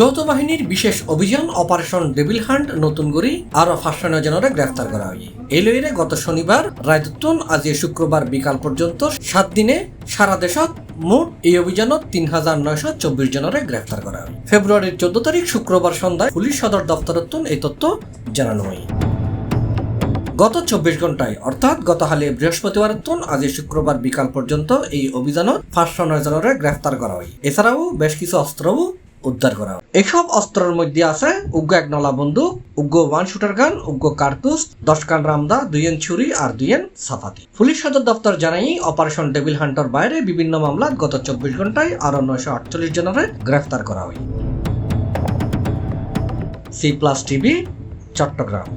যৌথ বাহিনীর বিশেষ অভিযান অপারেশন ডেভিল হান্ট নতুন করে আরো 509 জনরে গ্রেফতার করা হয়। এই লইরে গত শনিবার রায়তুন আজি শুক্রবার বিকাল পর্যন্ত 7 দিনে সারা দেশত মোট এই অভিযানত 3924 জনরে গ্রেফতার করা হয়। ফেব্রুয়ারির 14 তারিখ শুক্রবার সন্ধ্যায় পুলিশ সদর দপ্তরতুন এই তথ্য জানানো হয়। গত 24 ঘন্টায় অর্থাৎ গতকাল বৃহস্পতিবার আজি শুক্রবার বিকাল পর্যন্ত এই অভিযানত 509 জনরে গ্রেফতার করা হয়। এছাড়াও বেশ কিছু অস্ত্রও উদ্ধার করা হয়। এসব অস্ত্রের মধ্যে আছে উগ্র এক নলা বন্দুক, উগ্র 1 শুটার গান, উগ্র কার্তুজ, 10 কান রামদা, 2 ছুরি আর 2 সাফাতি। পুলিশ সদর দপ্তর জানাই অপারেশন ডেভিল হান্টার বাইরে বিভিন্ন মামলাত গত 24 ঘন্টায় আরো 948 জনরে গ্রেফতার করা হয়। C+ TV, Chittagong.